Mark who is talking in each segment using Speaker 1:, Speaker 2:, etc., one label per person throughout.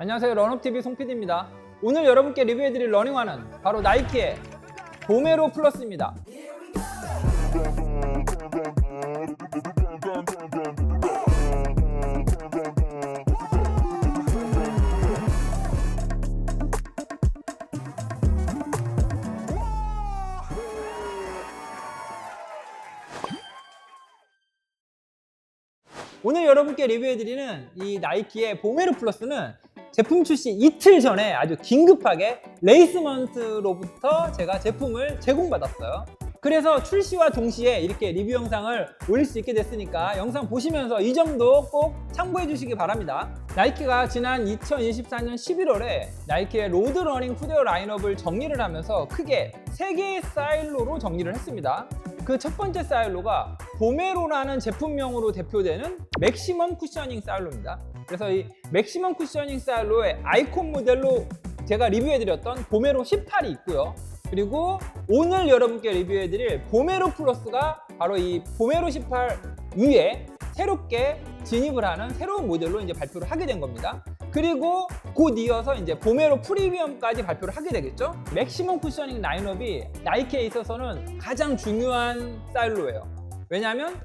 Speaker 1: 안녕하세요, 런업TV 송PD입니다. 오늘 여러분께 리뷰해드릴 러닝화는 바로 나이키의 보메로 플러스입니다. 오늘 여러분께 리뷰해드리는 이 나이키의 보메로 플러스는 제품 출시 이틀 전에 아주 긴급하게 레이스먼트로부터 제가 제품을 제공받았어요. 그래서 출시와 동시에 이렇게 리뷰 영상을 올릴 수 있게 됐으니까 영상 보시면서 이 점도 꼭 참고해 주시기 바랍니다. 나이키가 지난 2024년 11월에 나이키의 로드러닝 푸드웨어 라인업을 정리를 하면서 크게 3개의 사일로로 정리를 했습니다. 그 첫 번째 사일로가 보메로라는 제품명으로 대표되는 맥시멈 쿠셔닝 사일로입니다. 그래서 이 맥시멈 쿠셔닝 사일로의 아이콘 모델로 제가 리뷰해드렸던 보메로 18이 있고요. 그리고 오늘 여러분께 리뷰해드릴 보메로 플러스가 바로 이 보메로 18 위에 새롭게 진입을 하는 새로운 모델로 이제 발표를 하게 된 겁니다. 그리고 곧 이어서 이제 보메로 프리미엄까지 발표를 하게 되겠죠. 맥시멈 쿠셔닝 라인업이 나이키에 있어서는 가장 중요한 사일로예요. 왜냐하면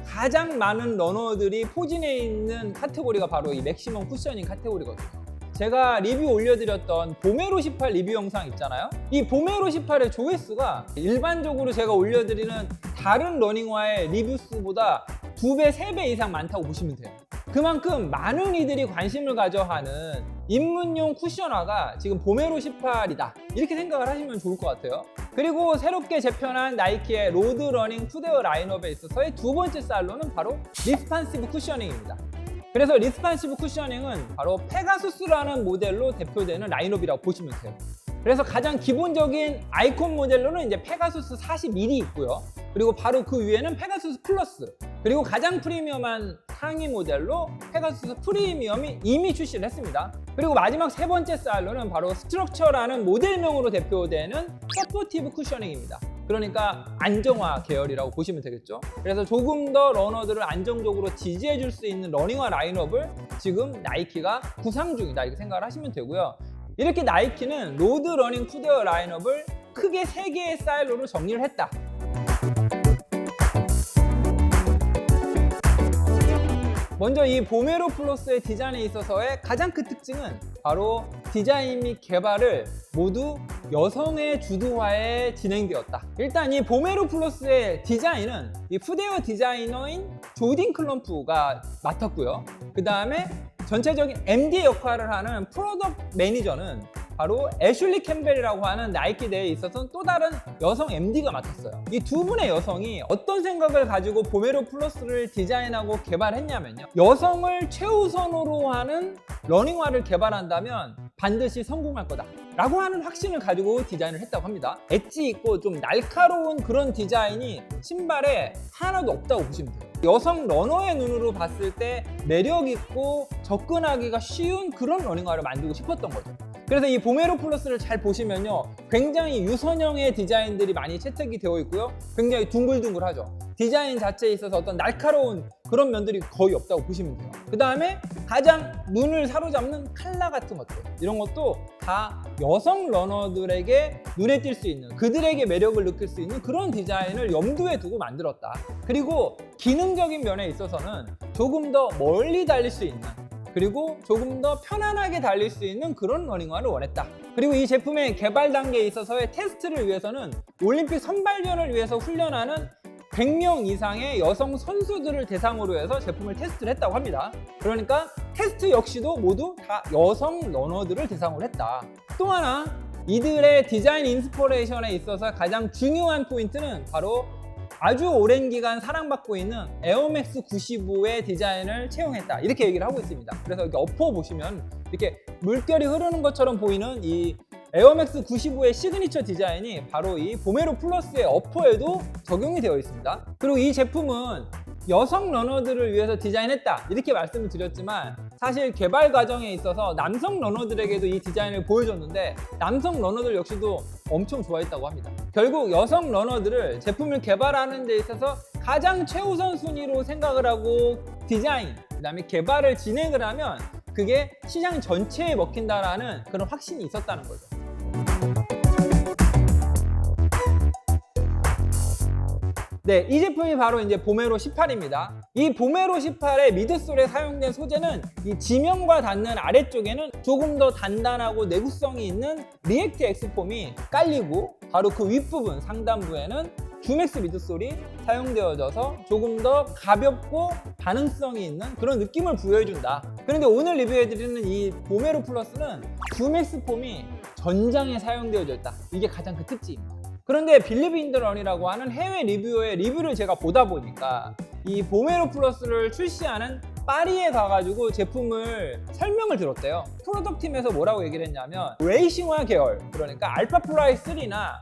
Speaker 1: 가장 많은 러너들이 포진해 있는 카테고리가 바로 이 맥시멈 쿠셔닝 카테고리거든요. 제가 리뷰 올려드렸던 보메로 18 리뷰 영상 있잖아요. 이 보메로 18의 조회수가 일반적으로 제가 올려드리는 다른 러닝화의 리뷰 수보다 2배, 3배 이상 많다고 보시면 돼요. 그만큼 많은 이들이 관심을 가져하는 입문용 쿠셔너가 지금 보메로 18이다 이렇게 생각을 하시면 좋을 것 같아요. 그리고 새롭게 재편한 나이키의 로드러닝 푸드웨어 라인업에 있어서의 두 번째 사일로는 바로 리스판시브 쿠셔닝입니다. 그래서 리스판시브 쿠셔닝은 바로 페가수스라는 모델로 대표되는 라인업이라고 보시면 돼요. 그래서 가장 기본적인 아이콘 모델로는 이제 페가수스 41이 있고요. 그리고 바로 그 위에는 페가수스 플러스, 그리고 가장 프리미엄한 상위 모델로 페가수스 프리미엄이 이미 출시를 했습니다. 그리고 마지막 세 번째 사일로는 바로 스트럭처라는 모델명으로 대표되는 서포티브 쿠셔닝입니다. 그러니까 안정화 계열이라고 보시면 되겠죠. 그래서 조금 더 러너들을 안정적으로 지지해 줄 수 있는 러닝화 라인업을 지금 나이키가 구상 중이다 이렇게 생각을 하시면 되고요. 이렇게 나이키는 로드 러닝 푸드웨어 라인업을 크게 3개의 사일로로 정리를 했다. 먼저 이 보메로 플러스의 디자인에 있어서의 가장 큰 특징은 바로 디자인 및 개발을 모두 여성의 주도하에 진행되었다. 일단 이 보메로 플러스의 디자인은 이 푸드웨어 디자이너인 조딘 클럼프가 맡았고요. 그 다음에 전체적인 MD 역할을 하는 프로덕트 매니저는 바로 애슐리 캠벨이라고 하는 나이키 내에 있어서는 또 다른 여성 MD가 맡았어요. 이 두 분의 여성이 어떤 생각을 가지고 보메로 플러스를 디자인하고 개발했냐면요. 여성을 최우선으로 하는 러닝화를 개발한다면 반드시 성공할 거다 라고 하는 확신을 가지고 디자인을 했다고 합니다. 엣지 있고 좀 날카로운 그런 디자인이 신발에 하나도 없다고 보시면 돼요. 여성 러너의 눈으로 봤을 때 매력 있고 접근하기가 쉬운 그런 러닝화를 만들고 싶었던 거죠. 그래서 이 보메로 플러스를 잘 보시면요, 굉장히 유선형의 디자인들이 많이 채택이 되어 있고요, 굉장히 둥글둥글하죠. 디자인 자체에 있어서 어떤 날카로운 그런 면들이 거의 없다고 보시면 돼요. 그 다음에 가장 눈을 사로잡는 컬러 같은 것들, 이런 것도 다 여성 러너들에게 눈에 띌 수 있는, 그들에게 매력을 느낄 수 있는 그런 디자인을 염두에 두고 만들었다. 그리고 기능적인 면에 있어서는 조금 더 멀리 달릴 수 있는, 그리고 조금 더 편안하게 달릴 수 있는 그런 러닝화를 원했다. 그리고 이 제품의 개발 단계에 있어서의 테스트를 위해서는 올림픽 선발전을 위해서 훈련하는 100명 이상의 여성 선수들을 대상으로 해서 제품을 테스트를 했다고 합니다. 그러니까 테스트 역시도 모두 다 여성 러너들을 대상으로 했다. 또 하나, 이들의 디자인 인스퍼레이션에 있어서 가장 중요한 포인트는 바로 아주 오랜 기간 사랑받고 있는 에어맥스 95의 디자인을 채용했다 이렇게 얘기를 하고 있습니다. 그래서 여기 어퍼 보시면 이렇게 물결이 흐르는 것처럼 보이는 이 에어맥스 95의 시그니처 디자인이 바로 이 보메로 플러스의 어퍼에도 적용이 되어 있습니다. 그리고 이 제품은 여성 러너들을 위해서 디자인했다 이렇게 말씀을 드렸지만, 사실 개발 과정에 있어서 남성 러너들에게도 이 디자인을 보여줬는데 남성 러너들 역시도 엄청 좋아했다고 합니다. 결국 여성 러너들을 제품을 개발하는 데 있어서 가장 최우선 순위로 생각을 하고 디자인, 그 다음에 개발을 진행을 하면 그게 시장 전체에 먹힌다라는 그런 확신이 있었다는 거죠. 네, 이 제품이 바로 이제 보메로 18입니다. 이 보메로 18의 미드솔에 사용된 소재는 이 지면과 닿는 아래쪽에는 조금 더 단단하고 내구성이 있는 리액트 엑스폼이 깔리고, 바로 그 윗부분 상단부에는 주맥스 미드솔이 사용되어져서 조금 더 가볍고 반응성이 있는 그런 느낌을 부여해준다. 그런데 오늘 리뷰해드리는 이 보메로 플러스는 주맥스 폼이 전장에 사용되어져 있다. 이게 가장 그 특징입니다. 그런데 빌리브 인 더 런이라고 하는 해외 리뷰어의 리뷰를 제가 보다 보니까 이 보메로 플러스를 출시하는 파리에 가가지고 제품을 설명을 들었대요. 프로덕트 팀에서 뭐라고 얘기를 했냐면, 레이싱화 계열, 그러니까 알파 플라이 3나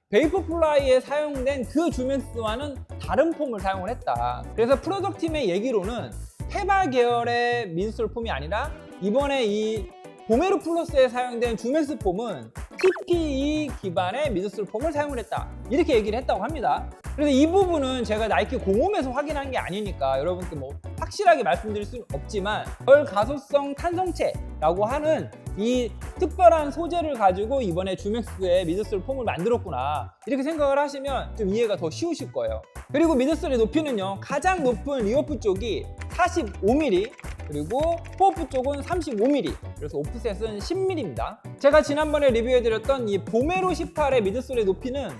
Speaker 1: 베이퍼 플라이에 사용된 그 주맥스와는 다른 폼을 사용을 했다. 그래서 프로덕트 팀의 얘기로는 페바 계열의 미드솔 폼이 아니라 이번에 이 보메로 플러스에 사용된 주맥스 폼은 TPE 기반의 미드솔 폼을 사용을 했다, 이렇게 얘기를 했다고 합니다. 그래서 이 부분은 제가 나이키 공홈에서 확인한 게 아니니까 여러분께 뭐 확실하게 말씀드릴 수는 없지만, 저가속성 탄성체라고 하는 이 특별한 소재를 가지고 이번에 주맥스의 미드솔 폼을 만들었구나, 이렇게 생각을 하시면 좀 이해가 더 쉬우실 거예요. 그리고 미드솔의 높이는요, 가장 높은 리어프 쪽이 45mm, 그리고 포어프 쪽은 35mm, 그래서 오프셋은 10mm입니다. 제가 지난번에 리뷰해드렸던 이 보메로 18의 미드솔의 높이는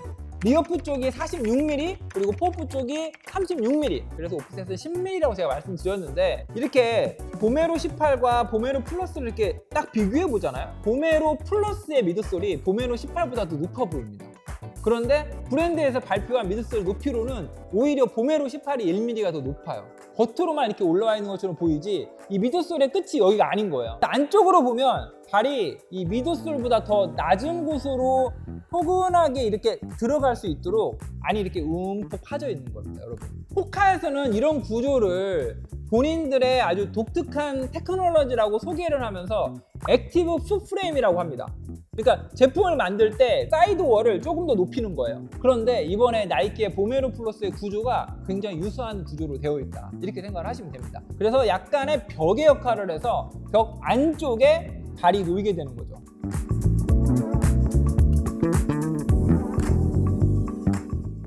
Speaker 1: 리어프 쪽이 46mm, 그리고 포어프 쪽이 36mm, 그래서 오프셋은 10mm라고 제가 말씀드렸는데, 이렇게 보메로 18과 보메로 플러스를 이렇게 딱 비교해 보잖아요. 보메로 플러스의 미드솔이 보메로 18보다 더 높아 보입니다. 그런데 브랜드에서 발표한 미드솔 높이로는 오히려 보메로 18이 1mm가 더 높아요. 겉으로만 이렇게 올라와 있는 것처럼 보이지 이 미드솔의 끝이 여기가 아닌 거예요. 안쪽으로 보면 발이 이 미드솔보다 더 낮은 곳으로 포근하게 이렇게 들어갈 수 있도록 안이 이렇게 움푹 파져 있는 겁니다, 여러분. 호카에서는 이런 구조를 본인들의 아주 독특한 테크놀로지라고 소개를 하면서 액티브 풋프레임이라고 합니다. 그러니까 제품을 만들 때 사이드 월을 조금 더 높이는 거예요. 그런데 이번에 나이키의 보메로 플러스의 구조가 굉장히 유사한 구조로 되어 있다, 이렇게 생각을 하시면 됩니다. 그래서 약간의 벽의 역할을 해서 벽 안쪽에 발이 놓이게 되는 거죠.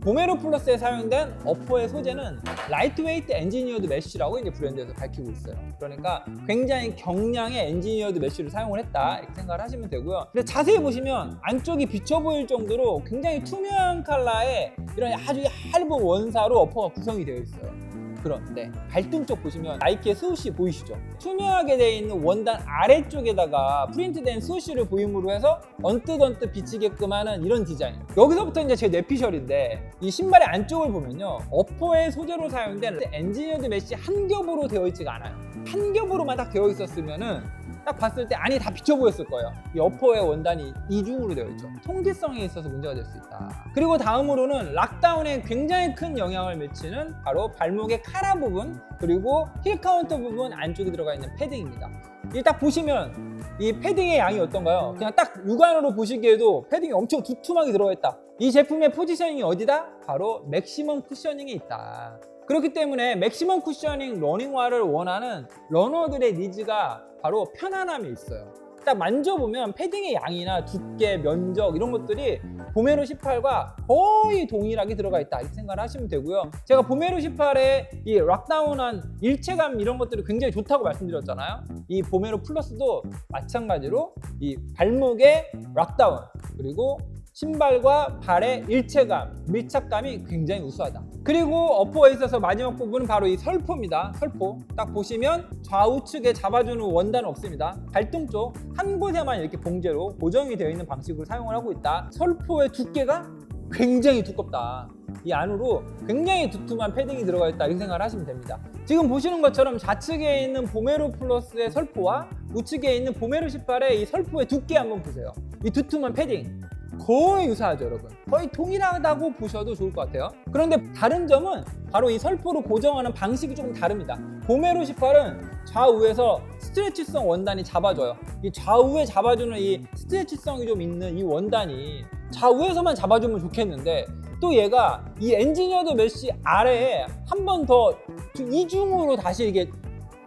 Speaker 1: 보메로 플러스에 사용된 어퍼의 소재는 라이트웨이트 엔지니어드 메쉬라고 이제 브랜드에서 밝히고 있어요. 그러니까 굉장히 경량의 엔지니어드 메쉬를 사용을 했다, 이렇게 생각을 하시면 되고요. 근데 자세히 보시면 안쪽이 비쳐 보일 정도로 굉장히 투명한 컬러의 이런 아주 얇은 원사로 어퍼가 구성이 되어 있어요. 그런데 발등 쪽 보시면 나이키의 스우시 보이시죠? 투명하게 되어 있는 원단 아래쪽에다가 프린트된 스우시를 보임으로 해서 언뜻 비치게끔 하는 이런 디자인. 여기서부터 이제 제 뇌피셜인데, 이 신발의 안쪽을 보면요, 어퍼의 소재로 사용된 엔지니어드 메쉬 한 겹으로 되어 있지가 않아요. 한 겹으로만 딱 되어 있었으면은 딱 봤을 때 안이 다 비쳐 보였을 거예요. 이 어퍼의 원단이 이중으로 되어 있죠. 통기성에 있어서 문제가 될 수 있다. 그리고 다음으로는 락다운에 굉장히 큰 영향을 미치는 바로 발목의 카라 부분, 그리고 힐 카운터 부분 안쪽에 들어가 있는 패딩입니다. 이 딱 보시면 이 패딩의 양이 어떤가요? 그냥 딱 육안으로 보시기에도 패딩이 엄청 두툼하게 들어가 있다. 이 제품의 포지셔닝이 어디다? 바로 맥시멈 쿠셔닝에 있다. 그렇기 때문에 맥시멈 쿠셔닝 러닝화를 원하는 러너들의 니즈가 바로 편안함에 있어요. 딱 만져보면 패딩의 양이나 두께, 면적 이런 것들이 보메로 18과 거의 동일하게 들어가 있다, 이렇게 생각을 하시면 되고요. 제가 보메로 18의 이 락다운한 일체감 이런 것들이 굉장히 좋다고 말씀드렸잖아요. 이 보메로 플러스도 마찬가지로 이 발목의 락다운, 그리고 신발과 발의 일체감, 밀착감이 굉장히 우수하다. 그리고 어퍼에 있어서 마지막 부분은 바로 이 설포입니다. 설포. 딱 보시면 좌우측에 잡아주는 원단은 없습니다. 발등 쪽 한 곳에만 이렇게 봉제로 고정이 되어 있는 방식으로 사용을 하고 있다. 설포의 두께가 굉장히 두껍다. 이 안으로 굉장히 두툼한 패딩이 들어가 있다, 이렇게 생각을 하시면 됩니다. 지금 보시는 것처럼 좌측에 있는 보메로 플러스의 설포와 우측에 있는 보메로 18의 이 설포의 두께 한번 보세요. 이 두툼한 패딩 거의 유사하죠, 여러분. 거의 동일하다고 보셔도 좋을 것 같아요. 그런데 다른 점은 바로 이 설포를 고정하는 방식이 조금 다릅니다. 보메로 18은 좌우에서 스트레치성 원단이 잡아줘요. 이 좌우에 잡아주는 이 스트레치성이 좀 있는 이 원단이 좌우에서만 잡아주면 좋겠는데, 또 얘가 이 엔지니어드 메쉬 아래에 한 번 더 이중으로 다시 이게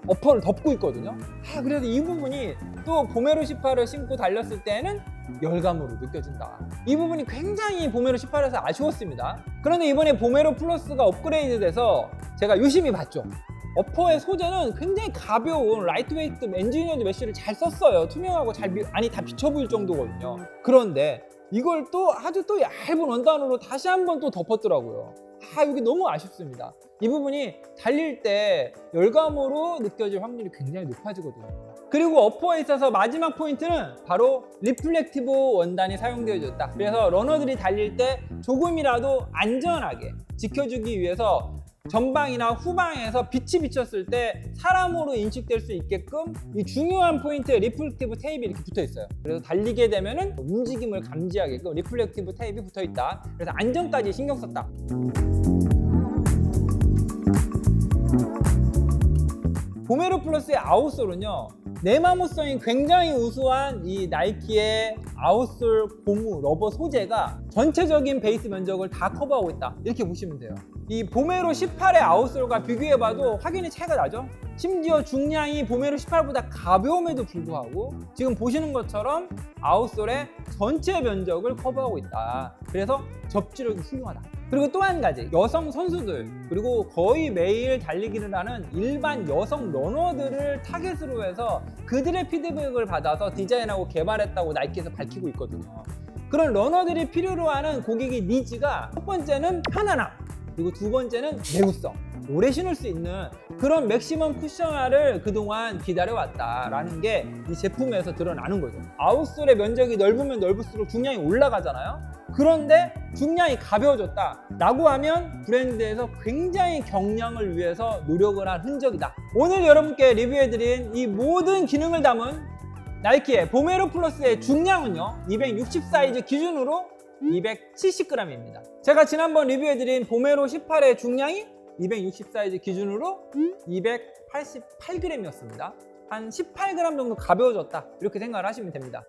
Speaker 1: 어퍼를 덮고 있거든요. 그래서 이 부분이 또 보메로 18을 신고 달렸을 때는 열감으로 느껴진다. 이 부분이 굉장히 보메로 18에서 아쉬웠습니다. 그런데 이번에 보메로 플러스가 업그레이드 돼서 제가 유심히 봤죠. 어퍼의 소재는 굉장히 가벼운 라이트웨이트 엔지니어드 메쉬를 잘 썼어요. 투명하고 안이 다 비쳐 보일 정도거든요. 그런데 이걸 또 아주 또 얇은 원단으로 다시 한번 또 덮었더라고요. 여기 너무 아쉽습니다. 이 부분이 달릴 때 열감으로 느껴질 확률이 굉장히 높아지거든요. 그리고 어퍼에 있어서 마지막 포인트는 바로 리플렉티브 원단이 사용되어졌다. 그래서 러너들이 달릴 때 조금이라도 안전하게 지켜주기 위해서 전방이나 후방에서 빛이 비쳤을 때 사람으로 인식될 수 있게끔 이 중요한 포인트에 리플렉티브 테이프가 이렇게 붙어 있어요. 그래서 달리게 되면은 움직임을 감지하게끔 리플렉티브 테이프가 붙어 있다. 그래서 안전까지 신경 썼다. 보메로 플러스의 아웃솔은요, 내마모성이 굉장히 우수한 이 나이키의 아웃솔 고무 러버 소재가 전체적인 베이스 면적을 다 커버하고 있다, 이렇게 보시면 돼요. 이 보메로 18의 아웃솔과 비교해봐도 확연히 차이가 나죠. 심지어 중량이 보메로 18보다 가벼움에도 불구하고 지금 보시는 것처럼 아웃솔의 전체 면적을 커버하고 있다. 그래서 접지력이 훌륭하다. 그리고 또 한 가지, 여성 선수들 그리고 거의 매일 달리기를 하는 일반 여성 러너들을 타겟으로 해서 그들의 피드백을 받아서 디자인하고 개발했다고 나이키에서 밝히고 있거든요. 그런 러너들이 필요로 하는 고객의 니즈가 첫 번째는 편안함, 그리고 두 번째는 내구성, 오래 신을 수 있는 그런 맥시멈 쿠션화를 그동안 기다려왔다라는 게 이 제품에서 드러나는 거죠. 아웃솔의 면적이 넓으면 넓을수록 중량이 올라가잖아요. 그런데 중량이 가벼워졌다 라고 하면 브랜드에서 굉장히 경량을 위해서 노력을 한 흔적이다. 오늘 여러분께 리뷰해드린 이 모든 기능을 담은 나이키의 보메로 플러스의 중량은요, 260 사이즈 기준으로 270g입니다. 제가 지난번 리뷰해드린 보메로 18의 중량이 260 사이즈 기준으로 288g이었습니다. 한 18g 정도 가벼워졌다, 이렇게 생각을 하시면 됩니다.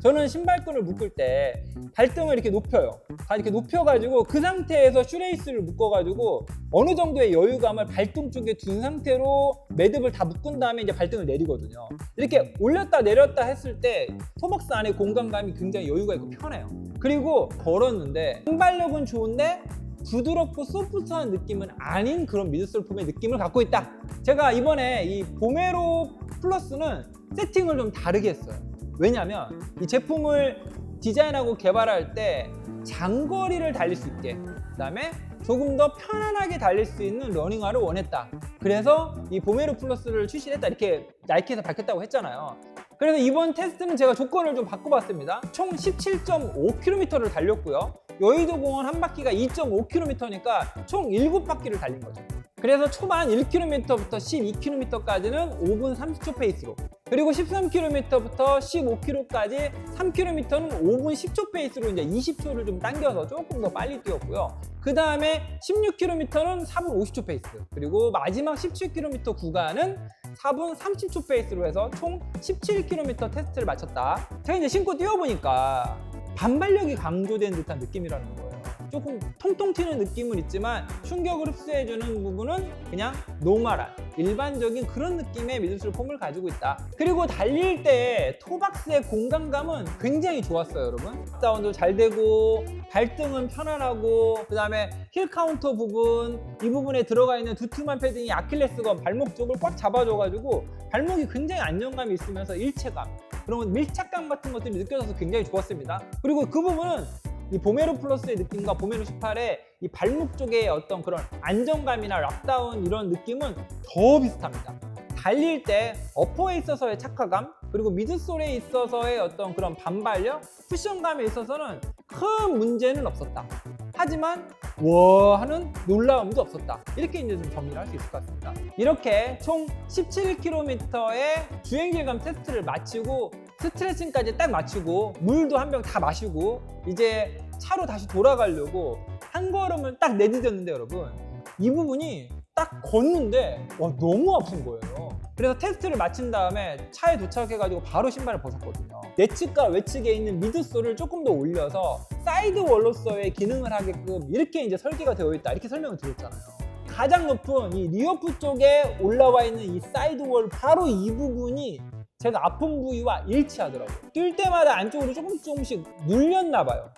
Speaker 1: 저는 신발끈을 묶을 때 발등을 이렇게 높여요. 다 이렇게 높여가지고 그 상태에서 슈레이스를 묶어가지고 어느 정도의 여유감을 발등 쪽에 둔 상태로 매듭을 다 묶은 다음에 이제 발등을 내리거든요. 이렇게 올렸다 내렸다 했을 때 토박스 안에 공간감이 굉장히 여유가 있고 편해요. 그리고 걸었는데 신발력은 좋은데 부드럽고 소프트한 느낌은 아닌 그런 미드솔 폼의 느낌을 갖고 있다. 제가 이번에 이 보메로 플러스는 세팅을 좀 다르게 했어요. 왜냐면 이 제품을 디자인하고 개발할 때 장거리를 달릴 수 있게, 그 다음에 조금 더 편안하게 달릴 수 있는 러닝화를 원했다. 그래서 이 보메로 플러스를 출시했다, 이렇게 나이키에서 밝혔다고 했잖아요. 그래서 이번 테스트는 제가 조건을 좀 바꿔봤습니다. 총 17.5km를 달렸고요. 여의도 공원 한 바퀴가 2.5km니까 총 7바퀴를 달린 거죠. 그래서 초반 1km부터 12km까지는 5분 30초 페이스로, 그리고 13km부터 15km까지 3km는 5분 10초 페이스로 이제 20초를 좀 당겨서 조금 더 빨리 뛰었고요. 그 다음에 16km는 4분 50초 페이스, 그리고 마지막 17km 구간은 4분 30초 페이스로 해서 총 17km 테스트를 마쳤다. 제가 이제 신고 뛰어보니까 반발력이 강조된 듯한 느낌이라는 거예요. 조금 통통 튀는 느낌은 있지만 충격을 흡수해주는 부분은 그냥 노멀한 일반적인 그런 느낌의 미드솔 폼을 가지고 있다. 그리고 달릴 때 토박스의 공간감은 굉장히 좋았어요, 여러분. 다운도 잘 되고 발등은 편안하고, 그 다음에 힐 카운터 부분, 이 부분에 들어가 있는 두툼한 패딩이 아킬레스건 발목 쪽을 꽉 잡아줘가지고 발목이 굉장히 안정감이 있으면서 일체감, 그런 밀착감 같은 것들이 느껴져서 굉장히 좋았습니다. 그리고 그 부분은 이 보메로 플러스의 느낌과 보메로 18의 이 발목 쪽의 어떤 그런 안정감이나 락다운 이런 느낌은 더 비슷합니다. 달릴 때 어퍼에 있어서의 착화감, 그리고 미드솔에 있어서의 어떤 그런 반발력, 쿠션감에 있어서는 큰 문제는 없었다. 하지만 와 하는 놀라움도 없었다. 이렇게 이제 좀 정리를 할 수 있을 것 같습니다. 이렇게 총 17km의 주행질감 테스트를 마치고 스트레칭까지 딱 마치고 물도 한 병 다 마시고 이제 차로 다시 돌아가려고 한 걸음을 딱 내디뎠는데, 여러분, 이 부분이 딱 걷는데 와 너무 아픈 거예요. 그래서 테스트를 마친 다음에 차에 도착해가지고 바로 신발을 벗었거든요. 내측과 외측에 있는 미드솔을 조금 더 올려서 사이드 월로서의 기능을 하게끔 이렇게 이제 설계가 되어 있다, 이렇게 설명을 드렸잖아요. 가장 높은 이 리어프 쪽에 올라와 있는 이 사이드 월, 바로 이 부분이 제가 아픈 부위와 일치하더라고요. 뛸 때마다 안쪽으로 조금씩 눌렸나 봐요.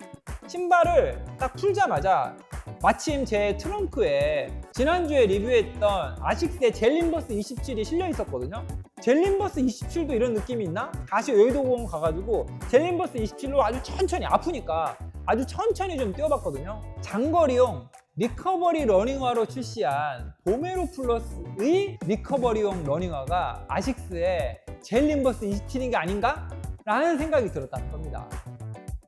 Speaker 1: 신발을 딱 풀자마자 마침 제 트렁크에 지난주에 리뷰했던 아식스의 젤림버스 27이 실려 있었거든요. 젤림버스 27도 이런 느낌이 있나? 다시 여의도공원 가가지고 젤림버스 27로 아주 천천히, 아프니까 아주 천천히 좀 뛰어봤거든요. 장거리용 리커버리 러닝화로 출시한 보메로 플러스의 리커버리용 러닝화가 아식스의 젤림버스 27인 게 아닌가? 라는 생각이 들었다는 겁니다.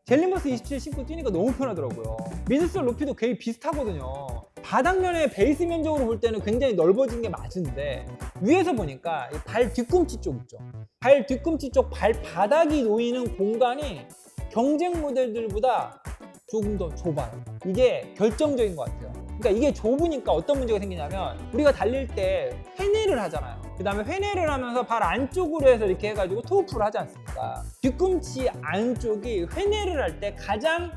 Speaker 1: 젤림버스 27 신고 뛰니까 너무 편하더라고요. 미드솔 높이도 거의 비슷하거든요. 바닥면의 베이스 면적으로 볼 때는 굉장히 넓어진 게 맞은데 위에서 보니까 발 뒤꿈치 쪽 있죠. 발 뒤꿈치 쪽 발바닥이 놓이는 공간이 경쟁 모델들보다 조금 더 좁아요. 이게 결정적인 것 같아요. 그러니까 이게 좁으니까 어떤 문제가 생기냐면 우리가 달릴 때 회내를 하잖아요. 그 다음에 회내를 하면서 발 안쪽으로 해서 이렇게 해가지고 토우프를 하지 않습니까? 뒤꿈치 안쪽이 회내를 할 때 가장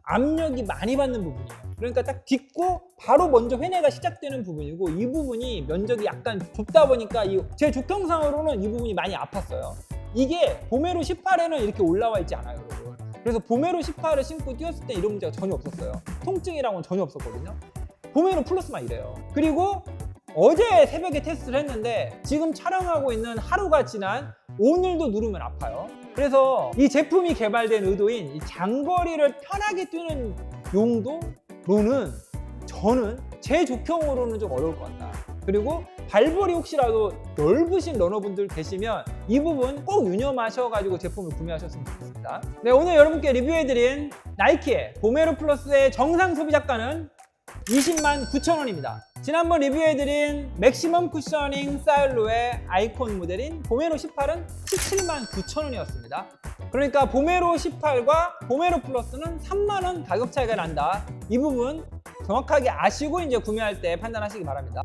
Speaker 1: 압력이 많이 받는 부분이에요. 그러니까 딱 딛고 바로 먼저 회내가 시작되는 부분이고, 이 부분이 면적이 약간 좁다 보니까 제 족형상으로는 이 부분이 많이 아팠어요. 이게 보메로 18에는 이렇게 올라와 있지 않아요, 여러분. 그래서 보메로 18을 신고 뛰었을 때 이런 문제가 전혀 없었어요. 통증이랑은 전혀 없었거든요. 보메로 플러스만 이래요. 그리고 어제 새벽에 테스트를 했는데 지금 촬영하고 있는 하루가 지난 오늘도 누르면 아파요. 그래서 이 제품이 개발된 의도인 이 장거리를 편하게 뛰는 용도로는 저는 제 족형으로는 좀 어려울 것 같다. 그리고 발볼이 혹시라도 넓으신 러너분들 계시면 이 부분 꼭 유념하셔가지고 제품을 구매하셨으면 좋겠습니다. 네, 오늘 여러분께 리뷰해드린 나이키의 보메로 플러스의 정상 소비자가는 209,000원입니다. 지난번 리뷰해드린 맥시멈 쿠셔닝 사일로의 아이콘 모델인 보메로 18은 179,000원이었습니다. 그러니까 보메로 18과 보메로 플러스는 3만원 가격 차이가 난다. 이 부분 정확하게 아시고 이제 구매할 때 판단하시기 바랍니다.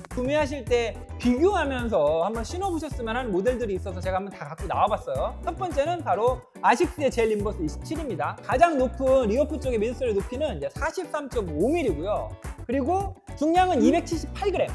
Speaker 1: 구매하실 때 비교하면서 한번 신어보셨으면 하는 모델들이 있어서 제가 한번 다 갖고 나와봤어요. 첫 번째는 바로 아식스의 젤림버스 27입니다. 가장 높은 리어프 쪽의 미드솔의 높이는 이제 43.5mm고요. 그리고 중량은 278g.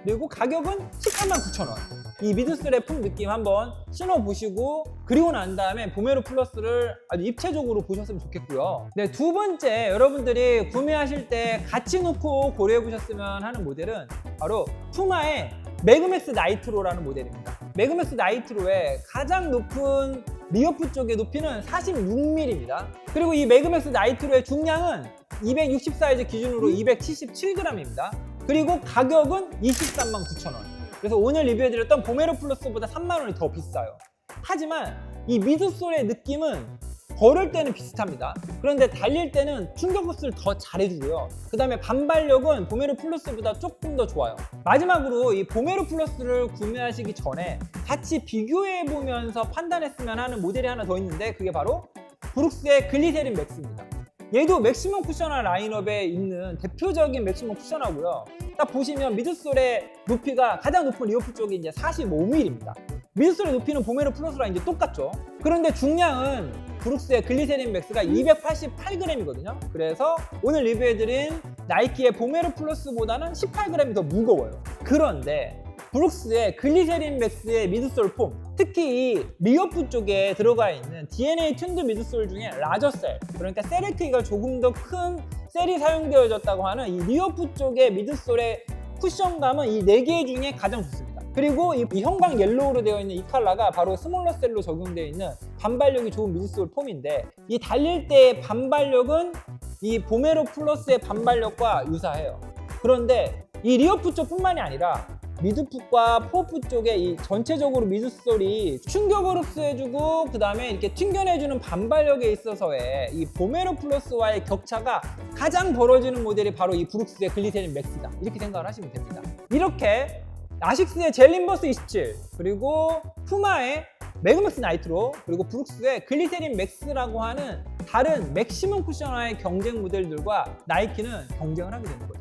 Speaker 1: 그리고 가격은 189,000원. 이 미드솔의 품 느낌 한번 신어보시고 그리고 난 다음에 보메로 플러스를 아주 입체적으로 보셨으면 좋겠고요. 네, 두 번째 여러분들이 구매하실 때 같이 놓고 고려해보셨으면 하는 모델은 바로 푸마의 매그맥스 나이트로라는 모델입니다. 매그맥스 나이트로의 가장 높은 리어프 쪽의 높이는 46mm입니다. 그리고 이 매그맥스 나이트로의 중량은 260 사이즈 기준으로 277g입니다. 그리고 가격은 239,000원. 그래서 오늘 리뷰해드렸던 보메로 플러스보다 3만원이 더 비싸요. 하지만 이 미드솔의 느낌은 걸을 때는 비슷합니다. 그런데 달릴 때는 충격 흡수를 더 잘해주고요. 그 다음에 반발력은 보메로 플러스보다 조금 더 좋아요. 마지막으로 이 보메로 플러스를 구매하시기 전에 같이 비교해보면서 판단했으면 하는 모델이 하나 더 있는데 그게 바로 브룩스의 글리세린 맥스입니다. 얘도 맥시멈 쿠셔너 라인업에 있는 대표적인 맥시멈 쿠셔너고요. 딱 보시면 미드솔의 높이가 가장 높은 리어프 쪽이 이제 45mm입니다. 미드솔의 높이는 보메로 플러스랑 이제 똑같죠. 그런데 중량은 브룩스의 글리세린 맥스가 288g이거든요. 그래서 오늘 리뷰해드린 나이키의 보메로 플러스보다는 18g이 더 무거워요. 그런데 브룩스의 글리세린 맥스의 미드솔 폼, 특히 이 리어프 쪽에 들어가 있는 DNA 튠드 미드솔 중에 라저셀, 그러니까 셀의 크기가 조금 더 큰 셀이 사용되어졌다고 하는 이 리어프 쪽의 미드솔의 쿠션감은 이 4개 중에 가장 좋습니다. 그리고 이 형광 옐로우로 되어 있는 이 컬러가 바로 스몰러 셀로 적용되어 있는 반발력이 좋은 미드솔 폼인데, 이 달릴 때의 반발력은 이 보메로 플러스의 반발력과 유사해요. 그런데 이 리어프 쪽뿐만이 아니라 미드풋과 포어풋 쪽에 이 전체적으로 미드솔이 충격을 흡수해주고 그 다음에 이렇게 튕겨내주는 반발력에 있어서의 이 보메로 플러스와의 격차가 가장 벌어지는 모델이 바로 이 브룩스의 글리세린 맥스다, 이렇게 생각을 하시면 됩니다. 이렇게 아식스의 젤림버스 27, 그리고 푸마의 매그맥스 나이트로, 그리고 브룩스의 글리세린 맥스라고 하는 다른 맥시멈 쿠셔너의 경쟁 모델들과 나이키는 경쟁을 하게 되는 거예요.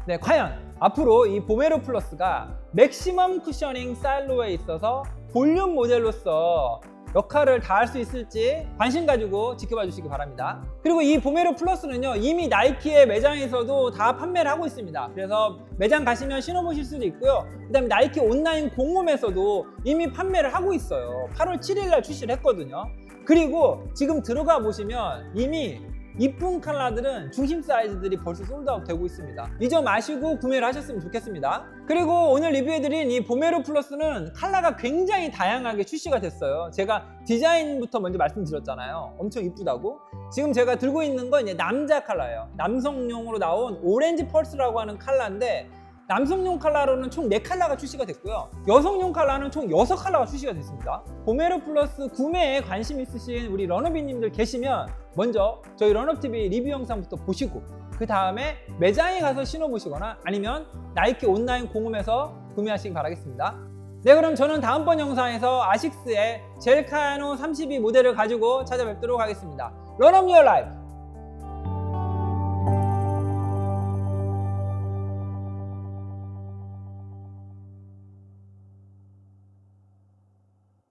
Speaker 1: 네, 과연 앞으로 이 보메로 플러스가 맥시멈 쿠셔닝 사일로에 있어서 볼륨 모델로서 역할을 다할 수 있을지 관심 가지고 지켜봐 주시기 바랍니다. 그리고 이 보메로 플러스는요, 이미 나이키의 매장에서도 다 판매를 하고 있습니다. 그래서 매장 가시면 신어보실 수도 있고요. 그 다음에 나이키 온라인 공홈에서도 이미 판매를 하고 있어요. 8월 7일 날 출시를 했거든요. 그리고 지금 들어가 보시면 이미 이쁜 컬러들은 중심 사이즈들이 벌써 솔드아웃 되고 있습니다. 이 점 아시고 구매를 하셨으면 좋겠습니다. 그리고 오늘 리뷰해드린 이 보메로 플러스는 컬러가 굉장히 다양하게 출시가 됐어요. 제가 디자인부터 먼저 말씀드렸잖아요. 엄청 이쁘다고. 지금 제가 들고 있는 건 이제 남자 컬러예요. 남성용으로 나온 오렌지 펄스라고 하는 컬러인데, 남성용 컬러로는 총 4컬러가 출시가 됐고요. 여성용 컬러는 총 6컬러가 출시가 됐습니다. 보메로 플러스 구매에 관심 있으신 우리 러너비님들 계시면 먼저 저희 러너TV 리뷰 영상부터 보시고 그 다음에 매장에 가서 신어보시거나 아니면 나이키 온라인 공홈에서 구매하시기 바라겠습니다. 네, 그럼 저는 다음번 영상에서 아식스의 젤카야노 32 모델을 가지고 찾아뵙도록 하겠습니다. Run up your life!